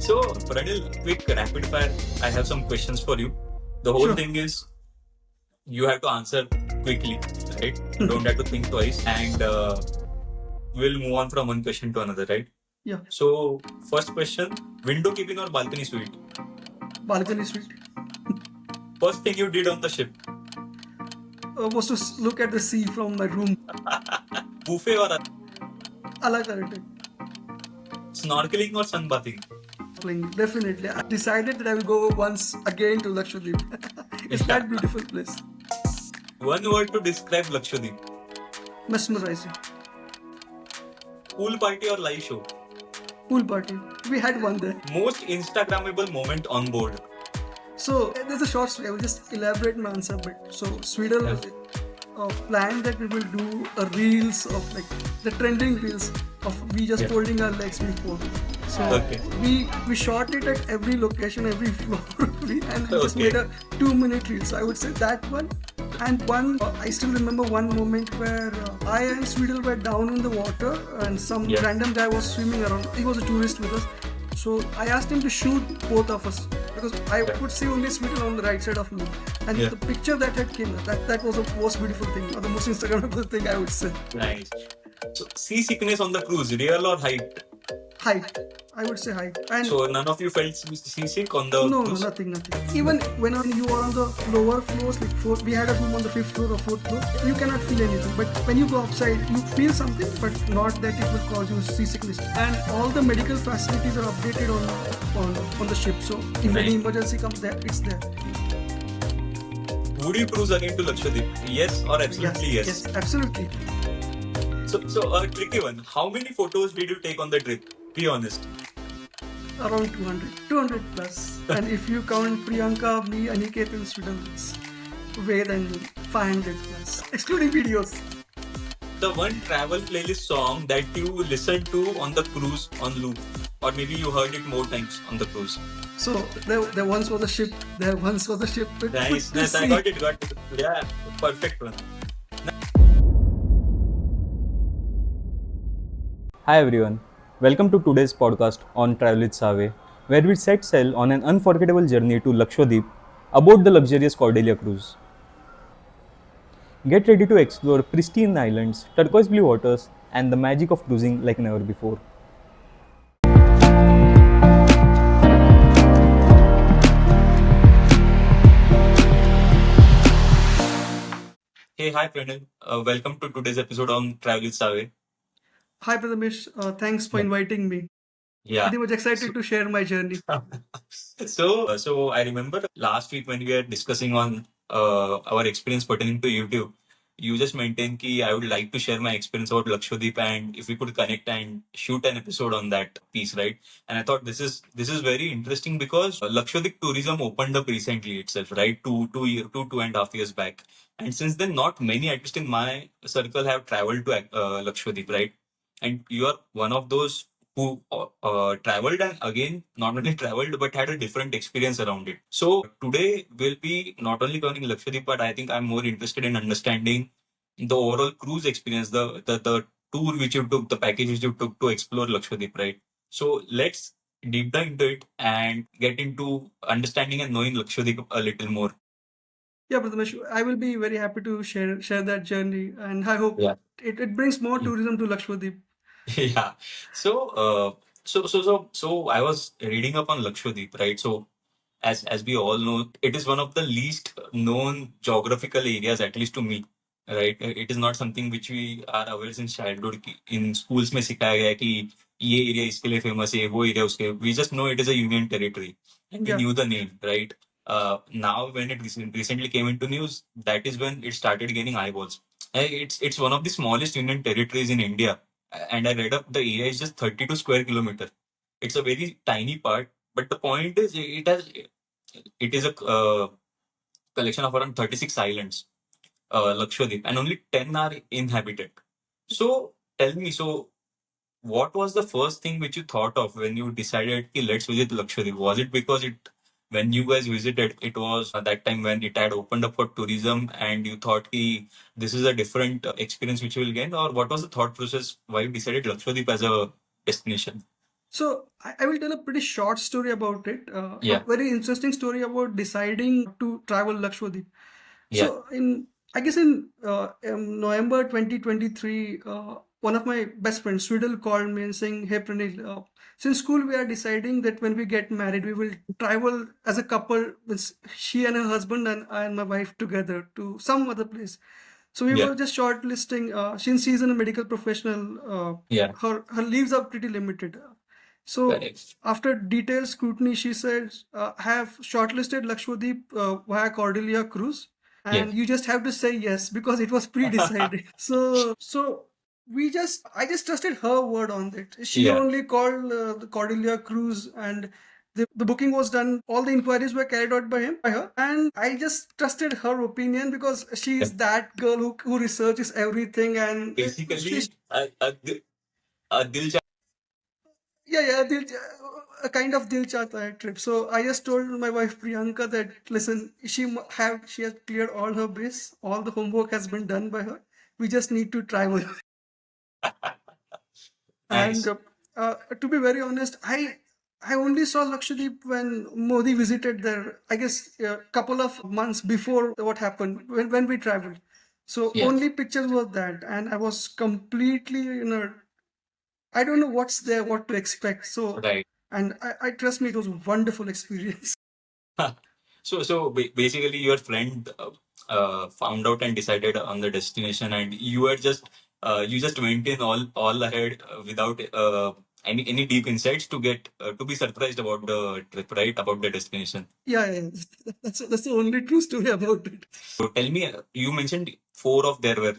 So, Pranil, quick rapid fire. I have some questions for you. The whole Sure. thing is you have to answer quickly, right? Don't have to think twice. And we'll move on from one question to another, right? Yeah. So, first question, window keeping or balcony suite? Balcony suite. First thing you did on the ship, Was to look at the sea from my room. buffet or Alak karate. snorkeling or sunbathing? Definitely. I decided that I will go once again to Lakshadweep. It's Yeah. that beautiful place. One word to describe Lakshadeep. Mesmerizing. Pool party or live show? Pool party. We had one there. Most Instagrammable moment on board. So there's a short story. I will just elaborate my answer a bit. So Sweden planned that we will do a reels of like the trending reels of we just folding our legs before. So Okay. we shot it at every location, every floor, and we just Okay. made a 2-minute reel. So I would say that one. And one, I still remember one moment where I and Sweden were down in the water and some Yeah. random guy was swimming around. He was a tourist with us. So I asked him to shoot both of us because I could see only Sweden on the right side of me. And Yeah. the picture that had came, that was the most beautiful thing, or the most Instagrammable thing I would say. Nice. So, seasickness on the cruise, real or height? Height. I would say height. And So, none of you felt seasick on the no, cruise? nothing. Even when you are on the lower floors, like we had a room on the 5th floor or 4th floor, you cannot feel anything. But when you go outside, you feel something, but not that it will cause you seasickness. And all the medical facilities are updated on the ship. So if any emergency comes there, it's there. Would you cruise again to Lakshadeep? Yes or absolutely yes? Yes, absolutely. So a tricky one. How many photos did you take on the trip? Be honest. Around 200 plus. And if you count Priyanka, me, Aniket and Sweden, it's way than 500 plus, excluding videos. The one travel playlist song that you listened to on the cruise on loop, or maybe you heard it more times on the cruise. So there once was a ship. There once was a ship. Nice. I got it. Yeah, perfect one. Hi everyone, welcome to today's podcast on TravelwithSaave, where we set sail on an unforgettable journey to Lakshadweep aboard the luxurious Cordelia Cruise. Get ready to explore pristine islands, turquoise blue waters, and the magic of cruising like never before. Hey, hi Pranil. Welcome to today's episode on TravelwithSaave. Hi Prathamesh, thanks for inviting me. Yeah. Very much excited to share my journey. So I remember last week when we were discussing on our experience pertaining to YouTube, you just maintained that I would like to share my experience about Lakshadweep and if we could connect and shoot an episode on that piece, right? And I thought this is very interesting because Lakshadweep tourism opened up recently itself, right? 2.5 years back, and since then, not many, at least in my circle, have traveled to Lakshadweep, right? And you are one of those who traveled and again not only traveled but had a different experience around it. So today we'll be not only covering Lakshadweep, but I think I'm more interested in understanding the overall cruise experience, the tour which you took, the package which you took to explore Lakshadweep, right? So let's deep dive into it and get into understanding and knowing Lakshadweep a little more. Yeah, Prathamesh, I will be very happy to share that journey, and I hope Yeah. it brings more tourism to Lakshadweep. Yeah. So I was reading up on Lakshadweep, right? So as we all know, it is one of the least known geographical areas, at least to me, right? It is not something which we are aware since childhood. In schools में सिखाया गया है कि ये area इसके लिए famous है, वो area उसके. We just know it is a union territory, and we Yeah. knew the name, right? Now when it recently came into news, that is when it started gaining eyeballs. It's one of the smallest union territories in India, and I read up the area is just 32 square kilometer. It's a very tiny part, but the point is it is a collection of around 36 islands, Lakshadweep, and only 10 are inhabited. So tell me, so what was the first thing which you thought of when you decided, "Ki, let's visit Lakshadweep"? Was it because when you guys visited, it was at that time when it had opened up for tourism and you thought, "Ki, this is a different experience which you will gain," or what was the thought process why you decided Lakshadweep as a destination? So I will tell a pretty short story about it. A Yeah. very interesting story about deciding to travel Lakshadweep. Yeah. So I guess in November 2023, one of my best friends, Swidel, called me and saying, "Hey Pranil, since school we are deciding that when we get married, we will travel as a couple, with she and her husband and I and my wife together to some other place." So we Yeah. were just shortlisting. Since she's a medical professional, Yeah. her leaves are pretty limited. So Correct. after detailed scrutiny, she says, "I have shortlisted Lakshadweep via Cordelia Cruise, Yeah. and you just have to say yes because it was pre-decided." So I just trusted her word on it. She Yeah. only called the Cordelia Cruise, and the booking was done. All the inquiries were carried out by her, and I just trusted her opinion because she Yeah. is that girl who researches everything, and Basically, a dil yeah, a kind of dil chata hai trip. So I just told my wife Priyanka that listen, she has cleared all her base, all the homework has been done by her. We just need to travel. And nice. to be very honest, I only saw Lakshadweep when Modi visited there. I guess a couple of months before what happened when we traveled. So Yeah. only pictures were that, and I was completely I don't know what's there, what to expect. So, Right. and I trust me, it was a wonderful experience. So basically, your friend found out and decided on the destination, and you just went in all ahead without any deep insights to get to be surprised about the trip, right? About the destination. Yeah. That's the only true story about it. So tell me, you mentioned four of there were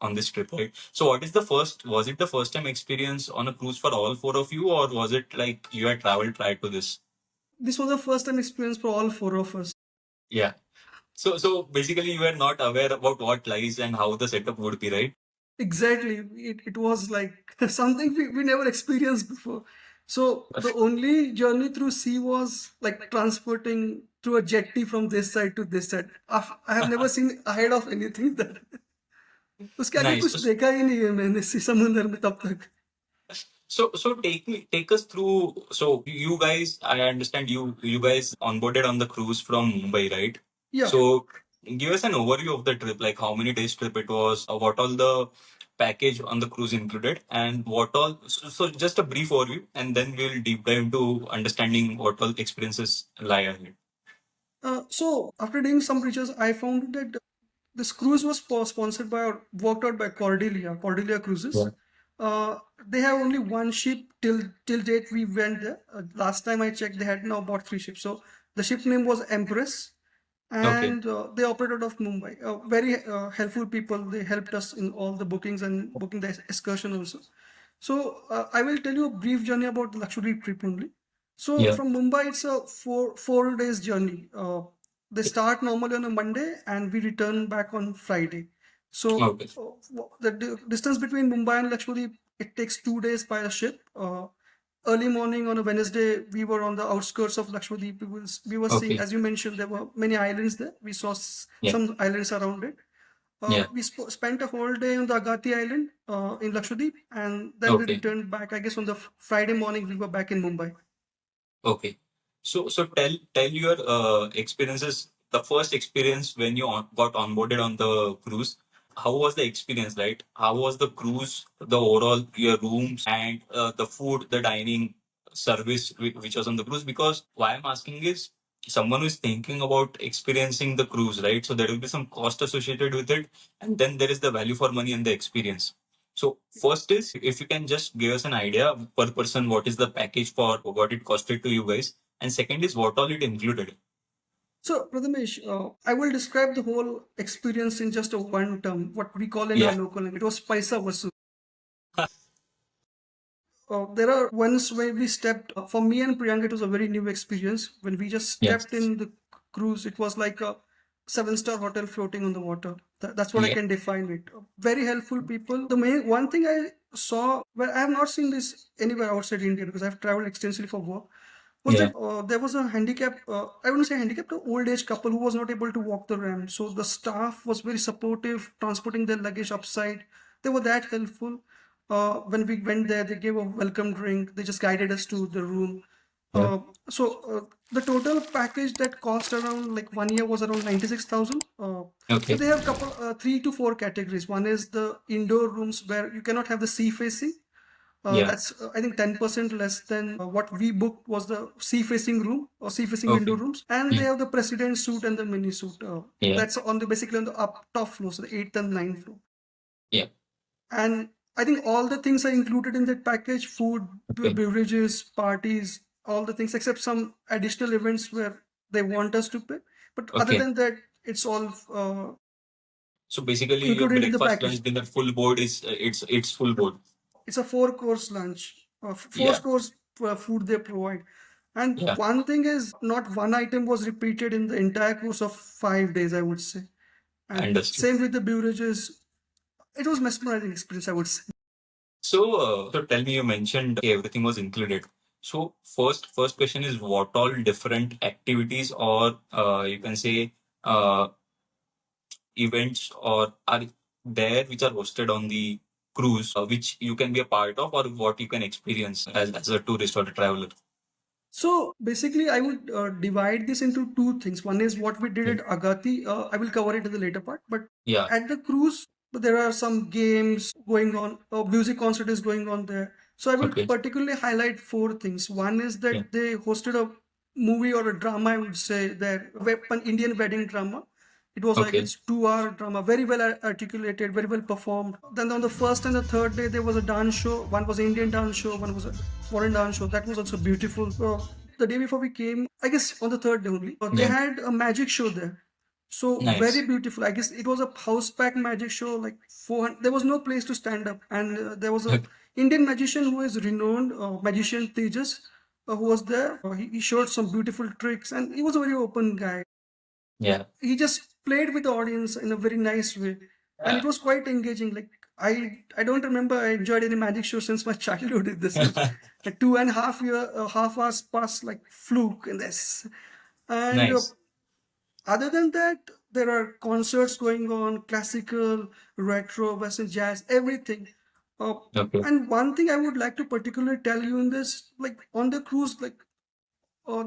on this trip, right? So what is the first? Was it the first time experience on a cruise for all four of you, or was it like you had traveled prior to this? This was a first time experience for all four of us. Yeah. So basically, you were not aware about what lies and how the setup would be, right? Exactly. It was like something we never experienced before. So the only journey through sea was like transporting through a jetty from this side to this side. I have never seen ahead of anything that उसके आगे Nice. कुछ देखा ही नहीं है मैंने समुंदर में तब तक. So take us through. So you guys, I understand you guys onboarded on the cruise from Mumbai, right? Yeah. So give us an overview of the trip, like how many days trip it was, what all the package on the cruise included, and what all. So just a brief overview, and then we'll deep dive into understanding what all experiences lie ahead. So after doing some research, I found that this cruise was sponsored by or worked out by Cordelia Cruises. Yeah. They have only one ship till date we went there. Last time I checked, they had now bought three ships. So the ship name was Empress, Okay. and they operated out of Mumbai. Very helpful people. They helped us in all the bookings and booking the excursion also. So I will tell you a brief journey about the Lakshadweep trip only. So Yeah. from Mumbai, it's a four days journey. They start normally on a Monday and we return back on Friday. So Okay. the distance between Mumbai and Lakshadweep, it takes 2 days by a ship. Early morning on a Wednesday, we were on the outskirts of Lakshadweep. We were seeing, Okay. as you mentioned, there were many islands there. We saw Yeah. some islands around it. Yeah. We spent a whole day on the Agatti Island in Lakshadweep, and then we Okay. returned back. I guess on the Friday morning, we were back in Mumbai. Okay. So tell your experiences. The first experience when you got onboarded on the cruise. How was the experience, right? How was the cruise, the overall your rooms and the food, the dining service which was on the cruise? Because why I'm asking is someone who is thinking about experiencing the cruise, right? So there will be some cost associated with it, and then there is the value for money and the experience. So first is if you can just give us an idea per person what is the package for what it costed to you guys, and second is what all it included. So, Prathamesh, I will describe the whole experience in just a one term, what we call in our Yeah. local language. It was paisa vasool. There are once when we stepped, for me and Priyanka, it was a very new experience. When we just Yes. stepped in the cruise, it was like a seven-star hotel floating on the water. That's what I Yeah. can define it. Very helpful people. The main one thing I saw, well, I have not seen this anywhere outside India because I've traveled extensively for work, was Yeah. that there was a handicapped, I wouldn't say handicapped, an old age couple who was not able to walk the ramp. So the staff was very supportive, transporting their luggage upside. They were that helpful. When we went there, they gave a welcome drink. They just guided us to the room. Yeah. So the total package that cost around like 1 year was around 96,000. So Okay. they have couple 3 to 4 categories. One is the indoor rooms where you cannot have the sea facing. Yeah. That's I think 10% less than what we booked was the sea facing room or sea facing window Okay. rooms, and they have the president suite and the mini suite. Yeah. That's on the basically on the up top floor, so the 8th and 9th floor. Yeah. And I think all the things are included in that package: food, Okay. beverages, parties, all the things except some additional events where they want us to pay. But other Okay. than that, it's all So basically, your included in the breakfast, package. lunch, dinner, full board is it's full board. It's a 4 course lunch, four Yeah. course food they provide. And Yeah. one thing is, not one item was repeated in the entire course of 5 days, I would say. And Understood. same with the beverages. It was mesmerizing experience, I would say. So tell me, you mentioned everything was included. So first question is, what all different activities or you can say uh, events or are there which are hosted on the cruise, which you can be a part of or what you can experience as a tourist or a traveler? So basically, I would divide this into two things. One is what we did Yeah. at Agatti. I will cover it in the later part. But Yeah. at the cruise, there are some games going on. A music concert is going on there. So I will Okay. particularly highlight 4 things. One is Yeah. that they hosted a movie or a drama, I would say, there, an Indian wedding drama. It was like Okay. it's 2 hour drama, very well articulated, very well performed. Then on the first and the third day, there was a dance show. One was an Indian dance show, one was a foreign dance show. That was also beautiful. The day before we came, I guess on the third day only, they Yeah. had a magic show there. So Nice. very beautiful. I guess it was a house pack magic show, like 400. There was no place to stand up, and there was a Okay. Indian magician who is renowned, magician Tejas, who was there. He showed some beautiful tricks, and he was a very open guy. Yeah. He just played with the audience in a very nice way, and it was quite engaging. Like I don't remember I enjoyed any magic show since my childhood in the sense. Like 2.5 year, half hours passed like fluke in this. And Nice. other than that, there are concerts going on, classical, retro, western jazz, everything. Uh, Okay. and one thing I would like to particularly tell you in this, like on the cruise, like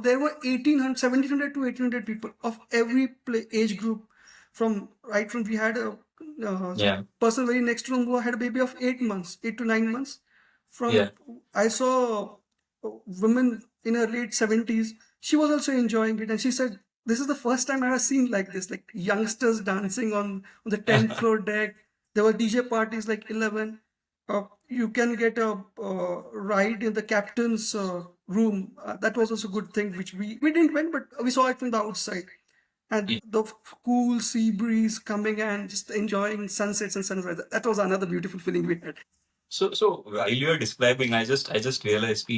there were 1800, 1700 to 1800 people of every age group. From we had a Yeah. person very next room who had a baby of 8 months, 8 to 9 months. Yeah. I saw a woman in her late 70s. She was also enjoying it, and she said, "This is the first time I have seen like this, like youngsters dancing on the 10th floor deck. There were DJ parties like 11. You can get a ride in the captain's room. That was also a good thing, which we didn't win, but we saw it from the outside. And Yeah. the cool sea breeze coming and just enjoying sunsets and sunrise. That was another beautiful feeling we had. So while you were describing, I just realized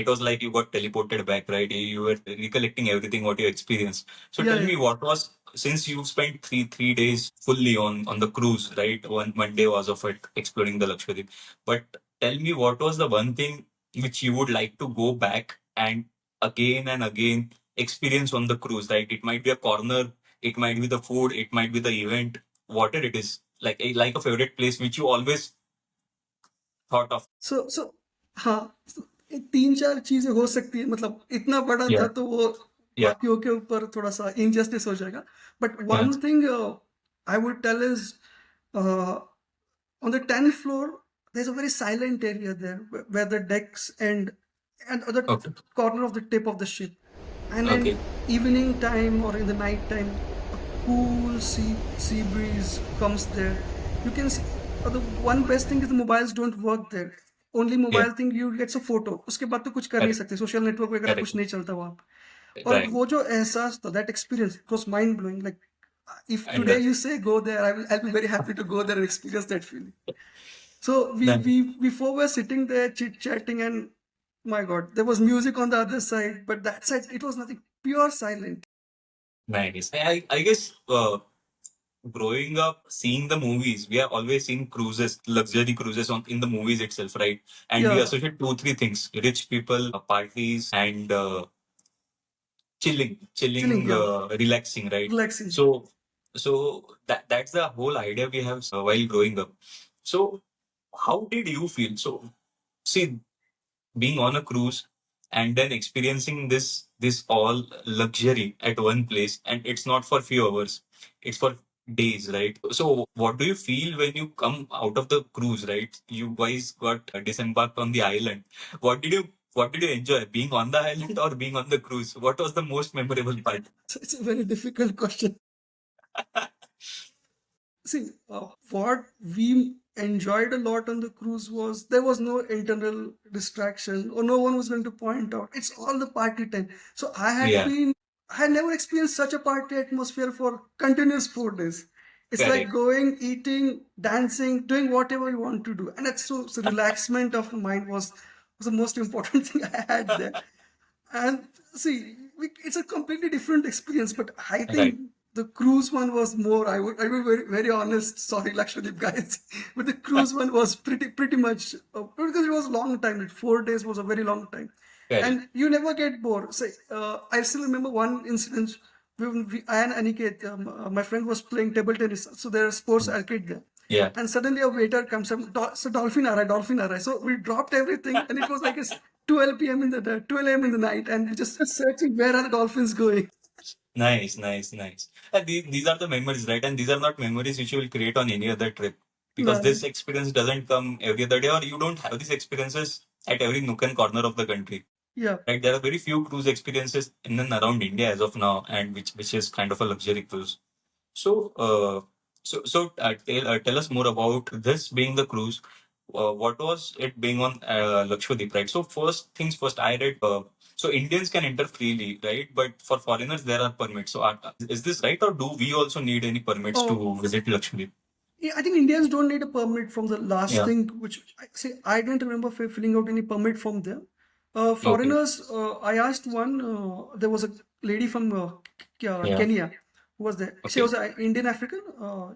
it was like you got teleported back, right? You were recollecting everything what you experienced. So Yeah, tell yeah. me, what was, since you spent three days fully on the cruise, right? One day was of it exploring the Lakshadweep. But tell me, what was the one thing which you would like to go back and again experience on the cruise, right? It might be a corner, it might be the food, it might be the event, whatever it is, like a favorite place which you always thought of. So हाँ, ये 3-4 चीजें हो सकती है, मतलब इतना बड़ा था Yeah. तो वो Yeah. बाकियों के ऊपर थोड़ा सा injustice हो जाएगा. But Yeah. one thing I would tell is on the 10th floor, there's a very silent area there where the decks end and at the Okay. corner of the tip of the ship. And Okay. in evening time or in the night time, a cool sea breeze comes there. You can see, the one best thing is the mobiles don't work there. Only mobile Yeah. thing you get a photo. उसके बाद तो कुछ कर नहीं Correct. सकते. Social network वगैरह Correct. कुछ नहीं चलता वहाँ पे. और Right. वो जो एहसास था, that experience, it was mind blowing. Like if And today you say go there, I'll be very happy to go there and experience that feeling. So Then- before we're sitting there chit chatting, and my God, there was music on the other side, but that side it was nothing, pure silent. nice. I guess growing up, seeing the movies, we have always seen cruises, luxury cruises in the movies itself, right? And we Yeah. associate two, three things: rich people, parties, and chilling, Yeah. relaxing, right? Relaxing. So that's the whole idea we have while growing up. So how did you feel? So, see, being on a cruise and then experiencing this all luxury at one place, and it's not for few hours, it's for days, right? So what do you feel when you come out of the cruise, right? You guys got disembarked on the island. What did you enjoy, being on the island or being on the cruise? What was the most memorable part? It's a very difficult question. See, what we enjoyed a lot on the cruise was there was no internal distraction or no one was going to point out. It's all the party time. So Yeah, I had never experienced such a party atmosphere for continuous 4 days. It's like correct. going, eating, dancing, doing whatever you want to do. And that's so relaxment of mind was the most important thing I had there. And see, it's a completely different experience, but I Right, think the cruise one was more. I will be very honest. Sorry, Lakshadeep guys, but the cruise one was pretty much because it was a long time. 4 days was a very long time, correct. and you never get bored. Say, I still remember one incident. I and Aniket, my friend was playing table tennis, so there are sports arcade there. Yeah. And suddenly a waiter comes up, so dolphin array. So we dropped everything, and it was like it's 12 p.m. in the 12 a.m. in the night, and we just searching where are the dolphins going. Nice, nice, nice. And these are the memories, right? And these are not memories which you will create on any other trip, because Right. this experience doesn't come every other day, or you don't have these experiences at every nook and corner of the country. Yeah. Right? There are very few cruise experiences in and around India as of now, and which is kind of a luxury cruise. So, tell us more about this being the cruise. What was it being on Lakshadweep, right? So first things first, I read. So Indians can enter freely, right? But for foreigners, there are permits. So is this right, or do we also need any permits Oh, to visit Lakshadweep? yeah, I think Indians don't need a permit from the last Yeah. thing, which I say I don't remember filling out any permit from there. Okay. Foreigners, I asked one. There was a lady from Yeah. Kenya who was there. She Okay. was an Indian African.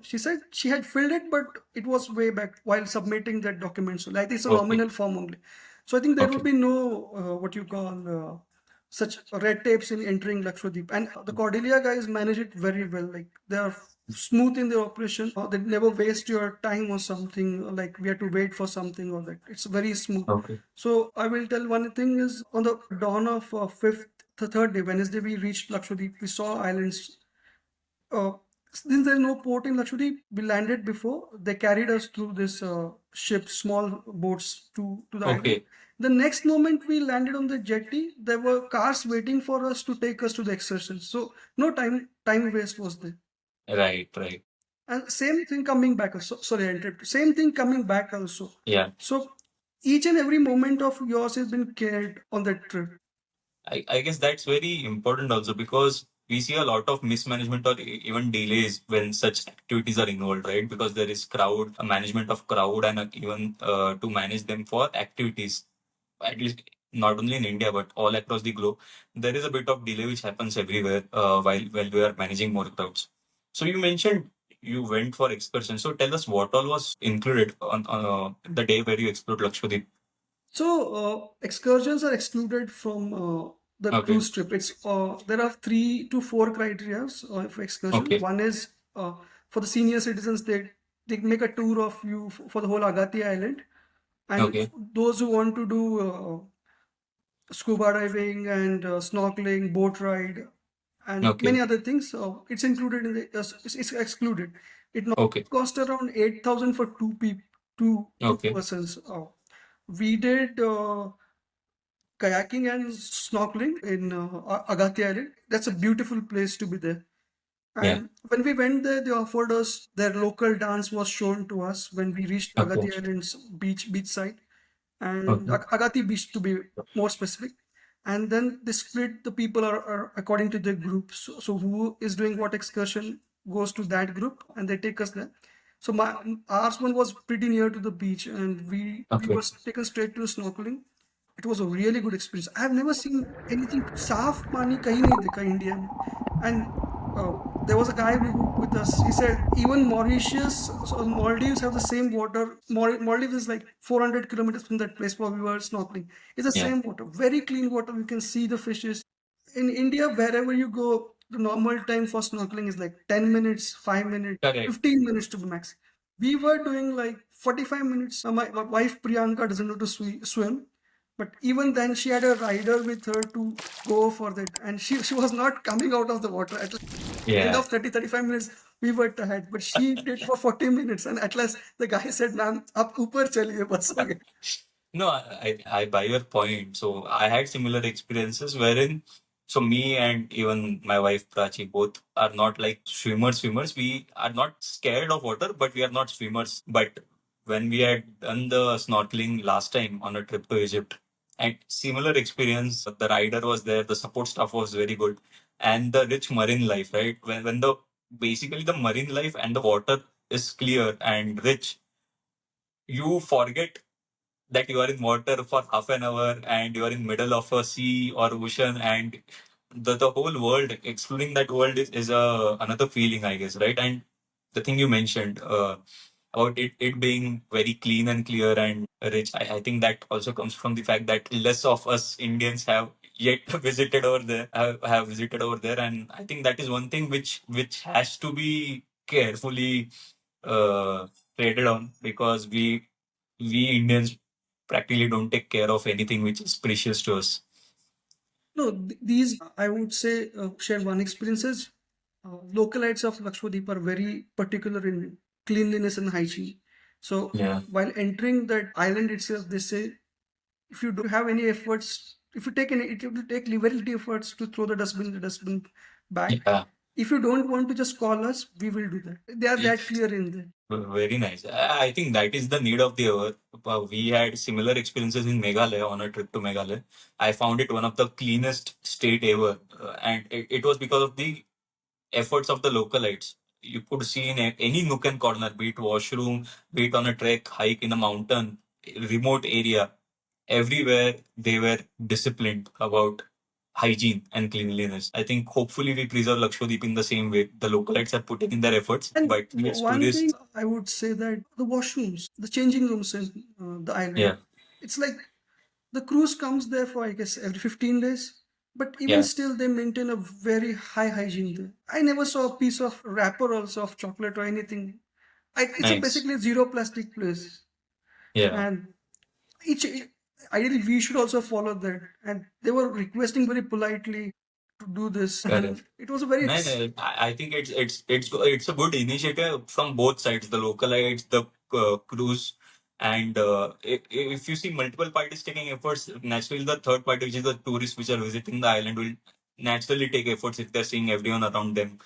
She said she had filled it, but it was way back while submitting that document. So like it's a Okay. nominal form only. So I think there would Okay. be no what you call such red tapes in entering Lakshadweep. And the Cordelia guys manage it very well. Like they are smooth in their operation. They never waste your time or something like we have to wait for something or like it's very smooth. Okay. So I will tell one thing is on the dawn of the third day, Wednesday, we reached Lakshadweep. We saw islands. Uh, since there's no port in Lakshadweep, we landed before. They carried us through this ship, small boats to the island. Okay. The next moment we landed on the jetty, there were cars waiting for us to take us to the excursion. So no time waste was there. Right. Right. And same thing coming back also. Sorry, I interrupted. Same thing coming back also. Yeah. So each and every moment of yours has been cared on that trip. I guess that's very important also, because we see a lot of mismanagement or even delays when such activities are involved, right? Because there is crowd, a management of crowd, and even to manage them for activities, at least not only in India but all across the globe, there is a bit of delay which happens everywhere while we are managing more crowds. So you mentioned you went for excursion. So tell us what all was included on the day where you explored Lakshadweep. So excursions are excluded from the Okay. cruise trip. It's there are 3 to 4 criteria for excursion. Okay. One is for the senior citizens, they make a tour of you for the whole Agatti Island, and Okay. those who want to do scuba diving and snorkeling, boat ride, and many Okay. other things. It's included in the. It's excluded. It not Okay. cost around 8,000 for two Okay. persons. We did kayaking and snorkeling in Agatti Island. That's a beautiful place to be there. Yeah. And when we went there, they offered us their local dance was shown to us when we reached Okay. Agatti Island's beach side and Okay. Agatti Beach to be more specific. And then they split the people are according to their groups. So who is doing what excursion goes to that group and they take us there. So ours one was pretty near to the beach and we Okay. was taken straight to snorkeling. It was a really good experience. I have never seen anything साफ पानी कहीं नहीं देखा India में. And there was a guy with us. He said even Mauritius or Maldives have the same water. Maldives is like 400 kilometers from that place where we were snorkeling. It's the Yeah. same water, very clean water. You can see the fishes. In India, wherever you go, the normal time for snorkeling is like 10 minutes, 5 minutes, Correct. 15 minutes to be max. We were doing like 45 minutes. My wife Priyanka doesn't know to swim, but even then she had a rider with her to go for that, and she was not coming out of the water. At the end Yeah. of 30-35 minutes, we were tired, but she did for 40 minutes, and at last the guy said, "Ma'am, up upar chaliye bas ho gaya." No, I buy your point. So I had similar experiences wherein, so me and even my wife Prachi both are not like swimmers. We are not scared of water, but we are not swimmers. But when we had done the snorkeling last time on a trip to Egypt, and similar experience, the rider was there, the support staff was very good, and the rich marine life, right? When the basically the marine life and the water is clear and rich, you forget that you are in water for half an hour and you are in middle of a sea or ocean, and the whole world, exploring that world is another feeling, I guess, right? And the thing you mentioned about it being very clean and clear and rich, I think that also comes from the fact that less of us Indians have yet visited over there, have visited over there, and I think that is one thing which has to be carefully uh, traded on, because we Indians practically don't take care of anything which is precious to us. No, these I would say share one experiences. Localites of Lakshadweep are very particular in cleanliness and hygiene. So Yeah. while entering that island itself, they say if you don't have any efforts, if you take any, it will take very little efforts to throw the dustbin back. Yeah. If you don't want to just call us, we will do that. They are that clear in there. Very nice. I think that is the need of the hour. We had similar experiences in Meghalaya on a trip to Meghalaya. I found it one of the cleanest state ever, and it was because of the efforts of the localites. You could see in any nook and corner, be it washroom, be it on a trek, hike in a mountain, remote area, everywhere they were disciplined about hygiene and cleanliness. I think hopefully we preserve Lakshadweep in the same way. The localites are putting in their efforts, And but yes, one thing tourists. I would say that the washrooms, the changing rooms in the Yeah, island, it's like the cruise comes there for I guess every 15 days. But even yeah, still, they maintain a very high hygiene there. I never saw a piece of wrapper also of chocolate or anything. It's a nice. basically a zero plastic place. Yeah, And each ideally we should also follow that. And they were requesting very politely to do this. correct. And it was a very No, no, I think it's a good initiative from both sides, the localites, the cruise, and if you see multiple parties taking efforts, naturally the third party, which is the tourists which are visiting the island, will naturally take efforts if they're seeing everyone around them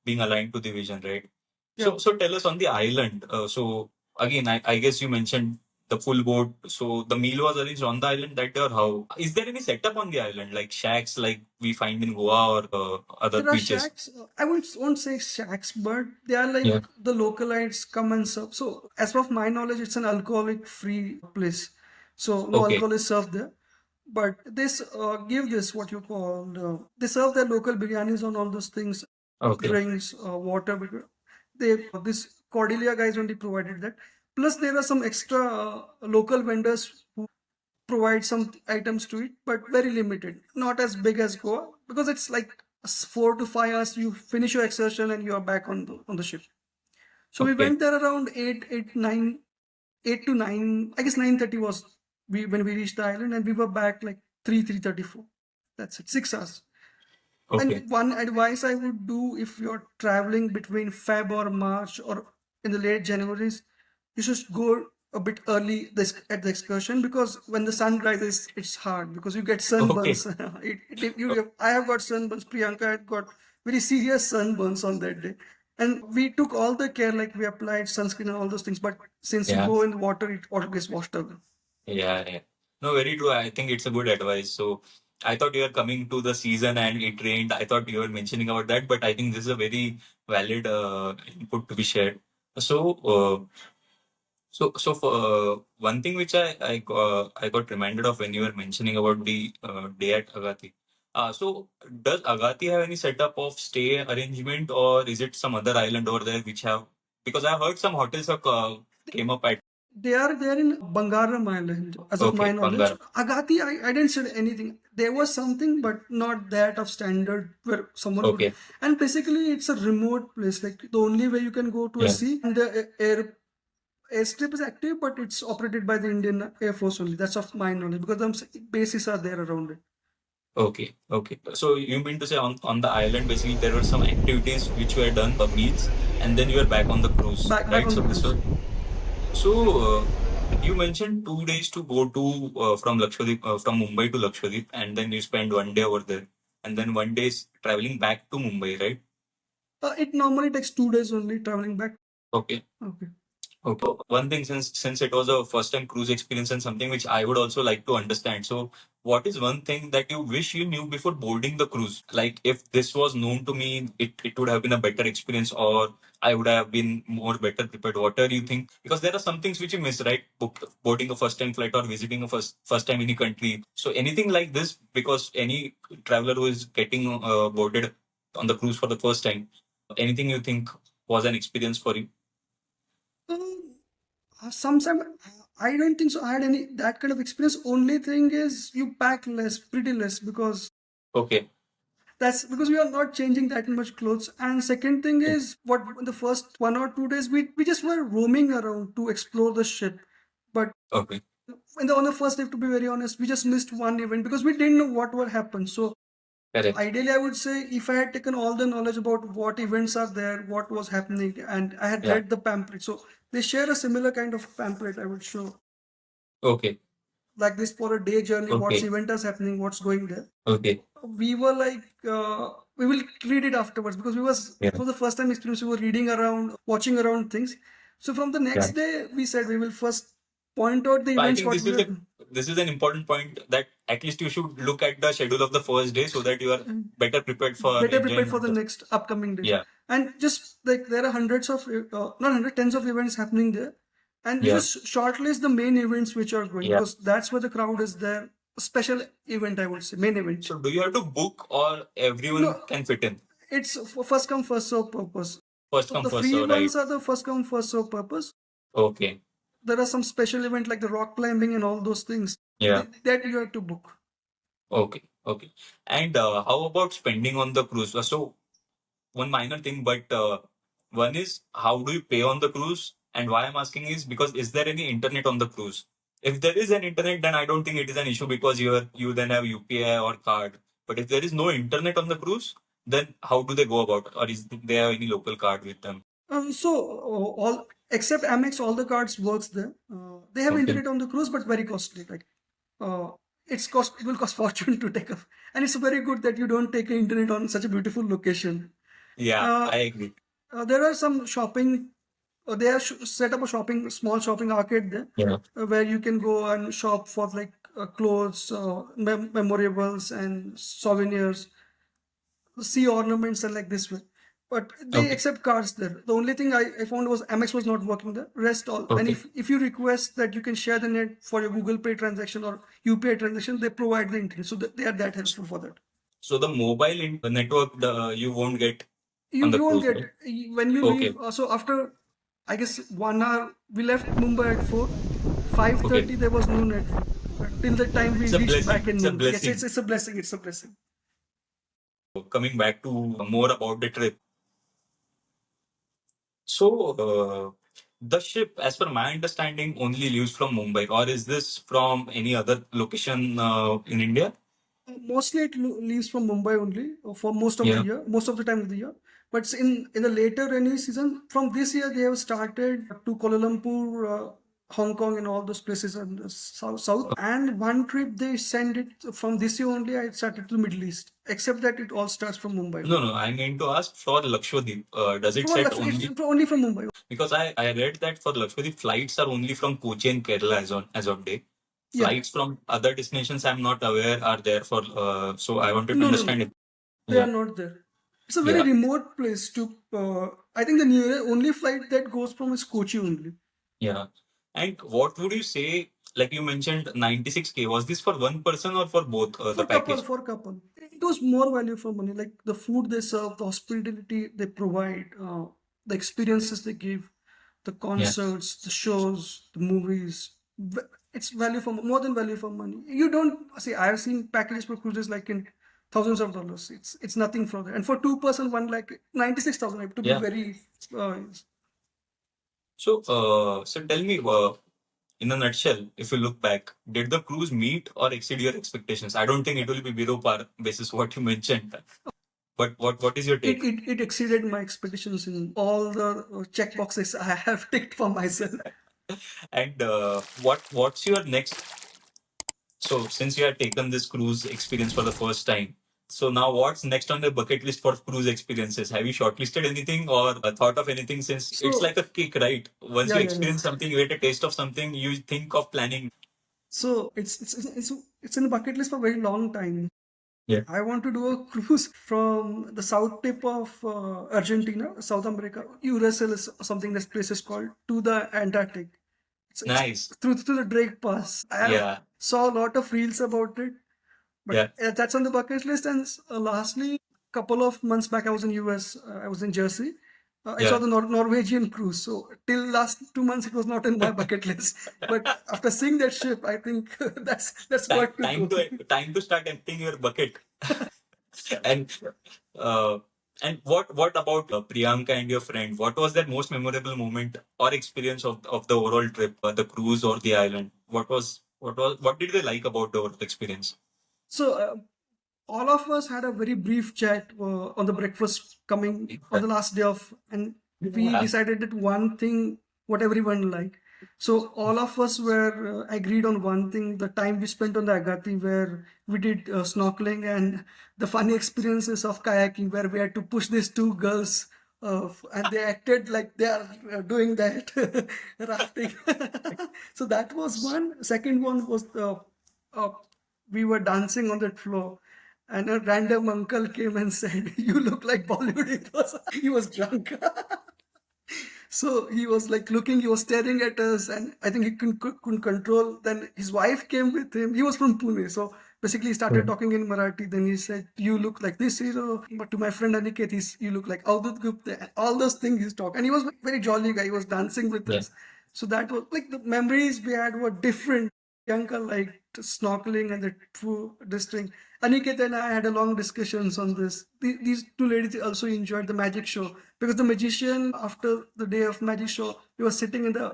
being aligned to the vision, right? yeah. So tell us on the island. So again, I guess you mentioned the full boat. So the meal was arranged on the island that day, or how? Is there any setup on the island, like shacks like we find in Goa or other There are beaches? shacks. I won't say shacks, but they are like Yeah. the localites come and serve. So, as of my knowledge, it's an alcoholic-free place. So, no Okay. alcohol is served there. But this give this what you call they serve their local biryanis on all those things, Okay. drinks, water. They this Cordelia guys only provided that. Plus, there are some extra local vendors who provide some items to it, but very limited. Not as big as Goa because it's like 4 to 5 hours. You finish your excursion and you are back on the ship. So we Okay. went there around 8 to 9. I guess 9:30 was we when we reached the island, and we were back like 3:34. That's it, 6 hours. Okay. And one advice I would do if you're traveling between Feb or March or in the late Januaries, you should go a bit early at the excursion because when the sun rises, it's hard because you get Okay. sunburns. I have got sunburns. Priyanka had got very serious sunburns on that day. And we took all the care, like we applied sunscreen and all those things. But since you Yeah. go in the water, it all gets washed away. Yeah. Yeah. No, very true. I think it's a good advice. So I thought you were coming to the season and it rained. I thought you were mentioning about that, but I think this is a very valid input to be shared. So, so for one thing which I got reminded of when you were mentioning about the day at Agatti. So does Agatti have any setup of stay arrangement, or is it some other island over there which have? Because I heard some hotels have came up at. They are there in Bangaram Island, as of my Okay, knowledge. Bangar. Agati, I didn't say anything. There was something, but not that of standard where someone would. Okay. And basically, it's a remote place. Like the only way you can go to a Yeah. sea and the air Airstrip is active, but it's operated by the Indian Air Force only. That's of my knowledge because some bases are there around it. Okay, okay. So you mean to say on the island, basically there were some activities which were done, meals, and then you were back on the cruise, Back right? on So the this cruise. was so. You mentioned 2 days to go to from Lakshadweep, from Mumbai to Lakshadweep, and then you spend 1 day over there, and then 1 day is traveling back to Mumbai, right? It normally takes 2 days only traveling back. Okay. Okay. Okay. One thing, since it was a first time cruise experience and something which I would also like to understand. So, what is one thing that you wish you knew before boarding the cruise? Like, if this was known to me, it would have been a better experience, or I would have been more better prepared. What do you think? Because there are some things which you miss, right? Boarding a first time flight or visiting a first time any country. So, anything like this, because any traveler who is getting boarded on the cruise for the first time, anything you think was an experience for you? Sometimes I don't think so. I had any that kind of experience. Only thing is you pack less, pretty less, because Okay. that's because we are not changing that much clothes. And second thing is what in the first 1 or 2 days we just were roaming around to explore the ship. But Okay. on the first day, to be very honest, we just missed one event because we didn't know what would happen. So Correct. ideally, I would say if I had taken all the knowledge about what events are there, what was happening, and I had Yeah. read the pamphlet. So they share a similar kind of pamphlet, I would show. Okay. Like this for a day journey, what's Okay. event is happening, what's going there. Okay. We were like, we will read it afterwards because Yeah. for the first time experience, we were reading around, watching around things. So from the Yeah. next day, we said we will first point out the So I events think what we were. this is an important point that at least you should look at the schedule of the first day so that you are better prepared for Better prepared for enjoying the the. next upcoming days. Yeah. And just like there are hundreds of, not hundred, tens of events happening there. And you Yeah. just shortlist the main events which are going Yeah. because that's where the crowd is there. A special event, I would say, main event. So do you have to book or everyone No, can fit in? it's for first come, first serve purpose. First So come the first free serve, right? ones are the first come, first serve purpose. Okay. There are some special event like the rock climbing and all those things Yeah. that you have to book. Okay. Okay. And how about spending on the cruise? So one minor thing, but one is how do you pay on the cruise? And why I'm asking is because is there any internet on the cruise? If there is an internet, then I don't think it is an issue because you then have UPI or card. But if there is no internet on the cruise, then how do they go about it? Or is there any local card with them? So all except Amex, all the cards works there. They have Okay. internet on the cruise, but very costly. Like uh, it will cost fortune to take off, and it's very good that you don't take internet on such a beautiful location. Yeah, Uh, I agree. there are some shopping. They have set up a small shopping arcade there, Yeah. where you can go and shop for like clothes, memorables, and souvenirs, sea ornaments, and like this way. But they Okay. accept cards there. The only thing I found was Amex was not working there. Rest all. And Okay. if you request that you can share the net for your Google Pay transaction or UPI transaction, they provide the internet. So they are that helpful for that. So the mobile network you won't get on the You won't cruise, get right? when you Okay. leave. So after, I guess 1 hour, we left Mumbai at 4. Okay. 5:30 there was no network till the time we It's a reached blessing. back in It's a Mumbai. Yes, blessing. it's a blessing. It's a blessing. Coming back to more about the trip. So, the ship, as per my understanding, only leaves from Mumbai, or is this from any other location in India? Mostly it leaves from Mumbai only for most of the Yeah. year, most of the time of the year. But in the later rainy season, from this year they have started to Kuala Lumpur, Hong Kong, and all those places in the south. And one trip they send it from this year only. I started to Middle East, except that it all starts from Mumbai. No, no, I'm going to ask for Lakshadweep. Does it set only? It's only from Mumbai. Because I read that for Lakshadweep, flights are only from Kochi and Kerala as of date. Yeah. Flights from other destinations, I'm not aware, are there for. So I wanted to No, understand it. they Yeah. are not there. It's a very Yeah. remote place to. I think the only flight that goes from is Kochi only. Yeah. And what would you say? Like you mentioned, 96K. Was this for one person or for both the package? For couple, it was more value for money. Like the food they serve, the hospitality they provide, the experiences they give, the Yeah. concerts, the shows, the movies. It's value for more than value for money. You don't see. I've seen packages for cruises like in thousands of dollars. It's nothing from there. And for 2 person, 1 lakh 96,000. I have to be Yeah. very. So tell me, in a nutshell, if you look back, did the cruise meet or exceed your expectations? I don't think it will be below par basis what you mentioned. But what is your take? It exceeded my expectations in all the check boxes I have ticked for myself. And what's your next? So since you have taken this cruise experience for the first time, so now what's next on the bucket list for cruise experiences? Have you shortlisted anything or thought of anything? Since it's So like a kick, right? Once yeah, you yeah, yeah. experience something, you get a taste of something, you think of planning. So it's in the bucket list for a very long time. Yeah. I want to do a cruise from the south tip of Argentina, South America, URSL is something this place is called, to the Antarctic. It's Nice. through the Drake Pass. I have Yeah. saw a lot of reels about it, but Yeah. that's on the bucket list. And lastly, couple of months back, I was in US. I was in Jersey. I saw Yeah. the Norwegian cruise. So till last 2 months, it was not in my bucket list. But after seeing that ship, I think that's Time, got to time go. to start emptying your bucket. And uh, what about Priyanka and your friend? What was their most memorable moment or experience of the overall trip, the cruise or the island? What did they like about the overall experience? So all of us had a very brief chat on the breakfast coming on the last day of, and we Yeah. decided that one thing what everyone liked. So all of us were agreed on one thing: the time we spent on the Agatti, where we did snorkeling, and the funny experiences of kayaking, where we had to push these two girls. And they acted like they are doing that rafting. So that was one. Second one was uh, we were dancing on that floor, and a random uncle came and said, "You look like Bollywood heroes." He was drunk. So he was like looking, he was staring at us, and I think he couldn't control. Then his wife came with him. He was from Pune. So basically, he started talking in Marathi. Then he said, "You look like this hero." But to my friend Aniket, you look like Avdut Gupta. And all those things he's talking. And he was a very jolly guy. He was dancing with Yeah. us. So that was like the memories we had were different. Priyanka liked snorkeling and the this thing. Aniket and I had a long discussions on this. These two ladies also enjoyed the magic show because the magician, after the day of magic show, he was sitting in the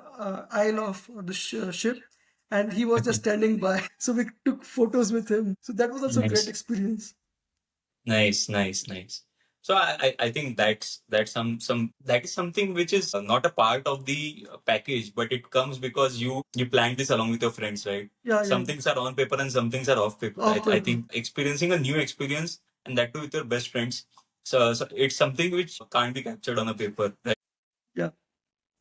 aisle of the ship, and he was just standing by. So we took photos with him. So that was also a great Nice. experience. Nice. So I think that's that is something which is not a part of the package, but it comes because you planned this along with your friends, right? Yeah, yeah, Some things are on paper and some things are off paper. off I paper. think experiencing a new experience and that too with your best friends. So it's something which can't be captured on a paper, right? Yeah,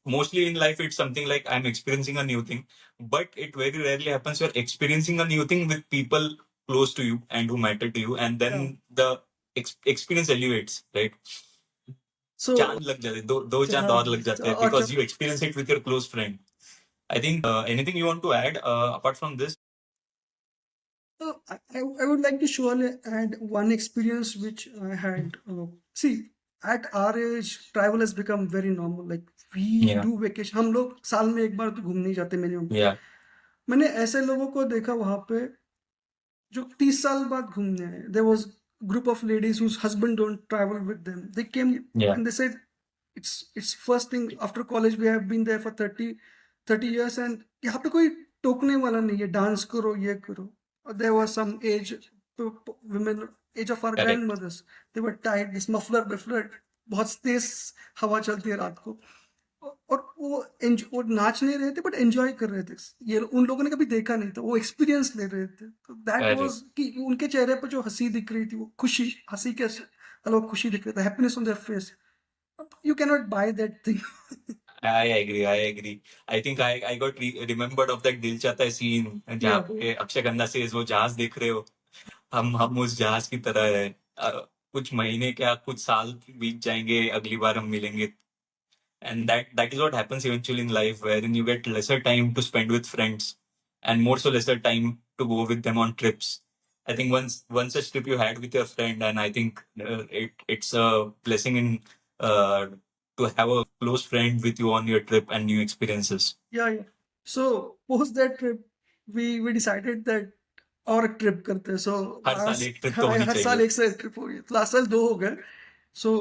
Mostly in life it's something like I'm experiencing a new thing, but it very rarely happens you're experiencing a new thing with people close to you and who matter to you, and yeah. then the experience elevates, right? So चांद लग जाते दो चांद और लग जाते हैं or because you experience it with your close friend. I think anything you want to add apart from this? I would like to surely add one experience which I had. See, at our age, travel has become very normal. Like we Yeah. do vacation. हम लोग साल में एक बार तो घूमने ही जाते minimum. Yeah. मैंने ऐसे लोगों को देखा वहां पे जो 30 साल बाद घूमने आए. There was group of ladies whose husband don't travel with them. They came Yeah. and they said it's first thing after college we have been there for 30 years and यहाँ पे कोई टोकने वाला नहीं है. डांस करो ये करो. There was some age women, age of our Correct. grandmothers. They were tied, this muffler, बहुत तेज हवा चलती है रात को. और वो नाच नहीं रहे थे बट एंजॉय कर रहे थे. ये उन लोगों ने कभी देखा नहीं था, वो एक्सपीरियंस ले रहे थे. तो दैट Correct. वाज कि उनके चेहरे पर जो हंसी दिख रही थी, वो खुशी, हंसी के अलग खुशी दिख रही थी, happiness on their face. You can not by that thing. I agree. I think I got remembered of that दिल चाहता है scene जहाँ पे अक्षय खन्ना से वो जहाज देख रहे हो, हम उस जहाज की तरह है. कुछ महीने क्या कुछ साल बीत जाएंगे, अगली बार हम मिलेंगे. And that is what happens eventually in life, wherein you get lesser time to spend with friends and more so lesser time to go with them on trips. I think one such trip you had with your friend, and I think it's a blessing in uh, to have a close friend with you on your trip and new experiences. Yeah. So post that trip, we decided that और एक trip करते हैं. सो हर साल एक trip तो होनी हर साल चाहिए. एक से ट्रिप हो गई. लास्ट साल 2 हो गए. सो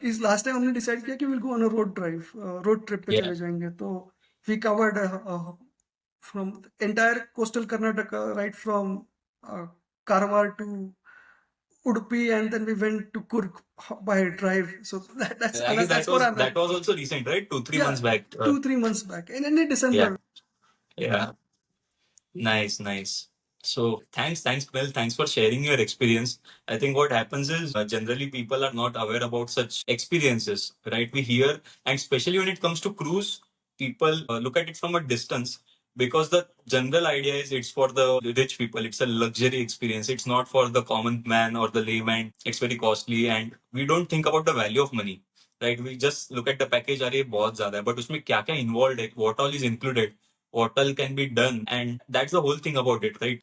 इस लास्ट टाइम हमने डिसाइड किया कि will go on a road trip पे Yeah. चले जाएंगे. तो we covered from entire coastal Karnataka, right from Karwar to Udupi, and then we went to Kurg by drive. So that's I guess that's what I'm that at. was also recent, right? 2-3 Yeah, months back. 2-3 months back in Yeah. December. Yeah. Nice, nice. So thanks, Pranil. Thanks for sharing your experience. I think what happens is generally people are not aware about such experiences, right? We hear, and especially when it comes to cruise, people look at it from a distance because the general idea is it's for the rich people. It's a luxury experience. It's not for the common man or the layman. It's very costly, and we don't think about the value of money, right? We just look at the package. अरे बहुत ज़्यादा है, but उसमें क्या क्या involved है? What all is included? What all can be done, and that's the whole thing about it, right?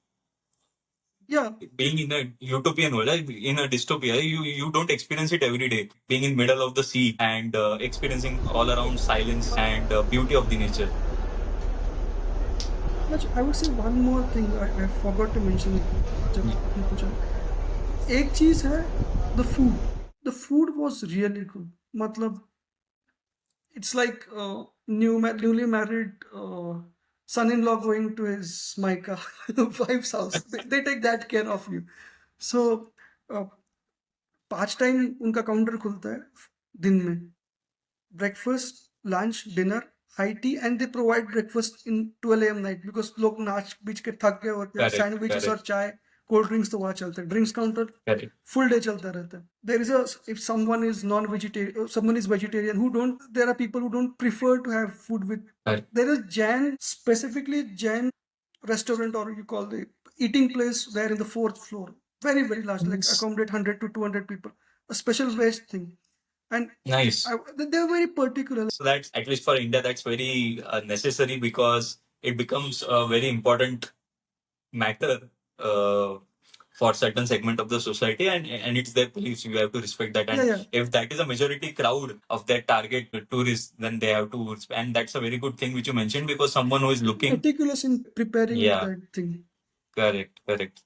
Yeah, Being in a utopian world, like in a dystopia, you don't experience it every day. Being in middle of the sea and experiencing all around silence and beauty of the nature. I would say one more thing I forgot to mention जब आपने पूछा. एक चीज है, the food. The food was really good. मतलब it's like newly married son-in-law going to his Micah wife's house. They take that care of you. So 5 time उनका counter खुलता है दिन में. Breakfast, lunch, dinner, high tea, and they provide breakfast in 12 AM night because लोग नाच बीच के थक गए होते हैं. Correct, सैंडविचेस और correct, चाय, कोल्ड ड्रिंक्स तो वहाँ चलते हैं. Drinks counter correct, full day chalta rehta hai. There is a, if someone is non-vegetarian, someone is vegetarian who don't, there are people who don't prefer to have food with. correct. There is Jain, specifically Jain restaurant, or you call the eating place there in the 4th floor. Very, very large, like accommodate 100 to 200 people. A special veg thing. And Nice. they're very particular. So that's, at least for India, that's very necessary because it becomes a very important matter uh, for certain segment of the society, and it's their beliefs. You have to respect that, and Yeah. if that is a majority crowd of their target tourists, then they have to, and that's a very good thing which you mentioned, because someone who is looking. Meticulous in preparing Yeah. that thing. Correct.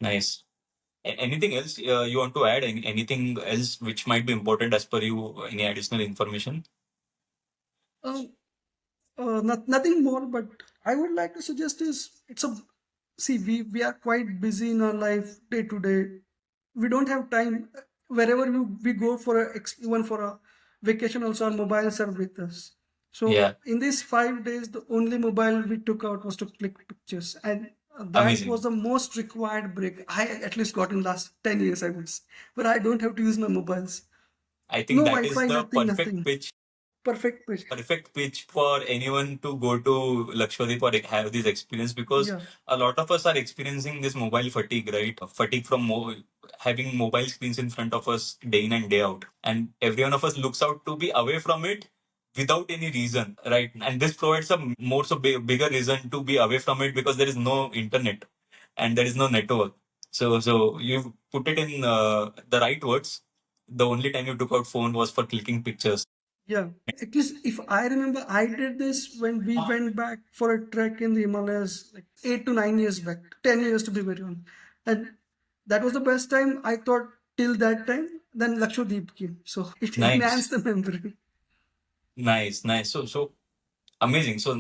Nice. Anything else you want to add? Anything else which might be important as per you? Any additional information? Nothing more, but I would like to suggest is, it's a, see, we are quite busy in our life day to day. We don't have time. Wherever we go for even for a vacation, also our mobiles are with us. So Yeah. in these 5 days, the only mobile we took out was to click pictures, and that Amazing. was the most required break I at least got in last 10 years, I would say. But I don't have to use my mobiles. I think No that is Wi-Fi, the nothing, perfect nothing. pitch. Perfect pitch. For anyone to go to Lakshadweep or have this experience, because Yeah. a lot of us are experiencing this mobile fatigue, right? Fatigue from having mobile screens in front of us day in and day out. And every one of us looks out to be away from it without any reason, right? And this provides a bigger reason to be away from it, because there is no internet and there is no network. So you put it in the right words. The only time you took out phone was for clicking pictures. Yeah, at least if I remember, I did this when we went back for a trek in the Himalayas, like 8 to 9 years back, 10 years to be very honest. And that was the best time, I thought, till that time. Then Lakshadweep came. So it Nice. enhanced the memory. Nice. So amazing. So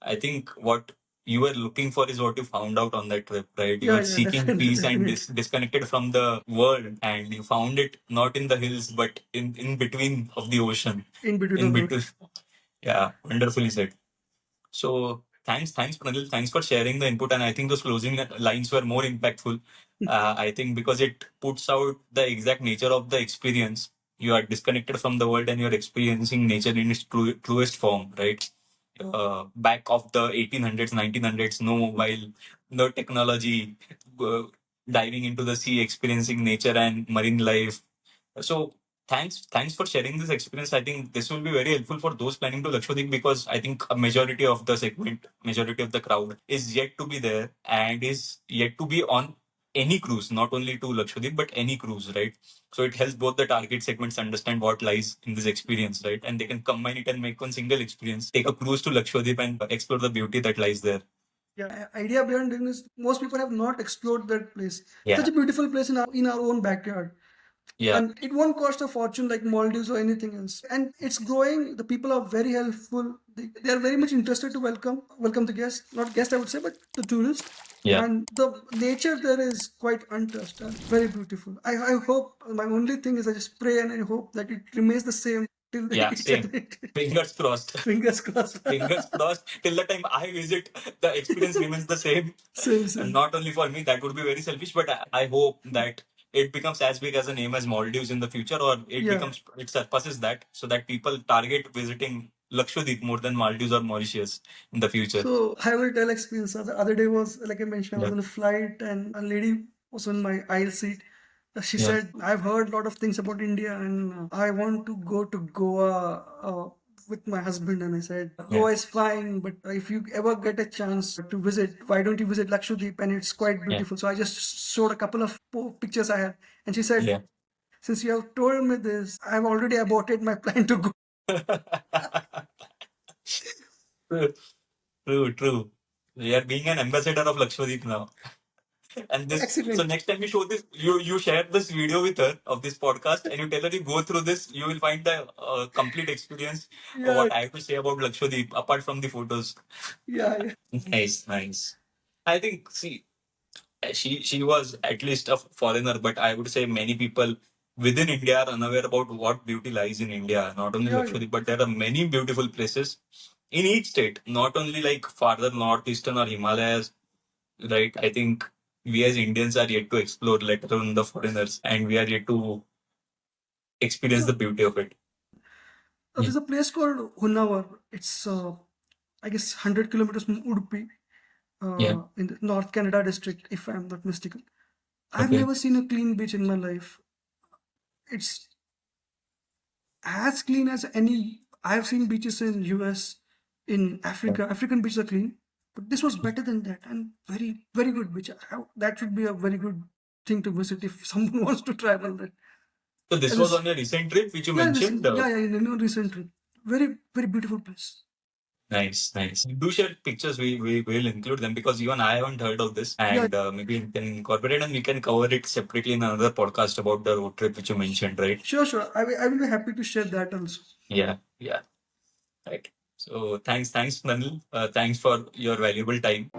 I think what you were looking for is what you found out on that trip, right? You were seeking peace and disconnected from the world, and you found it not in the hills, but in between of the ocean. In between In of the between. Yeah, wonderfully said. So thanks, Pranil. Thanks for sharing the input. And I think those closing lines were more impactful. I think because it puts out the exact nature of the experience. You are disconnected from the world and you're experiencing nature in its truest form, right? Back of the 1800s, 1900s, no mobile, no technology, uh, diving into the sea, experiencing nature and marine life. So thanks for sharing this experience. I think this will be very helpful for those planning to Lakshadweep, because I think a majority of the segment, majority of the crowd is yet to be there and is yet to be on any cruise, not only to Lakshadweep, but any cruise, right? So it helps both the target segments understand what lies in this experience, right? And they can combine it and make one single experience, take a cruise to Lakshadweep and explore the beauty that lies there. Yeah, idea behind doing this, most people have not explored that place. Yeah. Such a beautiful place in our own backyard. Yeah. And it won't cost a fortune like Maldives or anything else. And it's growing. The people are very helpful. They are very much interested to welcome the guests, not guests I would say, but the tourists. Yeah. And the nature there is quite untouched and very beautiful. I hope, my only thing is I just pray and I hope that it remains the same till the Yeah, same. Fingers crossed. Fingers crossed. Fingers crossed. Till the time I visit, the experience remains the same. Same, And same. not only for me, that would be very selfish, but I hope that it becomes as big as a name as Maldives in the future, or Yeah. it surpasses that, so that people target visiting Lakshadweep more than Maldives or Mauritius in the future. So I will tell experience. The other day was, like I mentioned, I was Yeah. on a flight and a lady was in my aisle seat. She Yeah. said, I've heard a lot of things about India and I want to go to Goa with my husband. And I said, Goa is fine, but if you ever get a chance to visit, why don't you visit Lakshadweep? And it's quite beautiful. So I just showed a couple of pictures I had. And she said, Yeah. since you have told me this, I've already aborted my plan to go. True, true, true. We are being an ambassador of Lakshadweep now. And this, so Accident. next time you show this, you share this video with her of this podcast, and you tell her you go through this, you will find the complete experience of Yeah, what I have to say about Lakshadweep apart from the photos. yeah. Nice, nice. I think, see, she was at least a foreigner, but I would say many people within India are unaware about what beauty lies in India. Not only Yeah, Lakshadweep, but there are many beautiful places in each state. Not only like farther northeastern or Himalayas, right? I think we as Indians are yet to explore, let alone the foreigners, and we are yet to experience the beauty of it. Yeah. There's a place called Honavar. It's, I guess, 100 kilometers from Udupi, Yeah. in the North Canada district, if I'm not mistaken. I've Okay. never seen a clean beach in my life. It's as clean as any. I've seen beaches in US, in Africa. African beaches are clean, but this was better than that and very, very good beach. That should be a very good thing to visit if someone wants to travel there. So this As was a- on your recent trip, which you yeah, mentioned. in a recent trip. Very, very beautiful place. Nice, nice. Do share pictures. We will include them because even I haven't heard of this, Yeah, and maybe we can incorporate and we can cover it separately in another podcast about the road trip which you mentioned, right? sure, sure. I will be happy to share that also. Yeah, yeah, right. So thanks, Pranil. Thanks for your valuable time.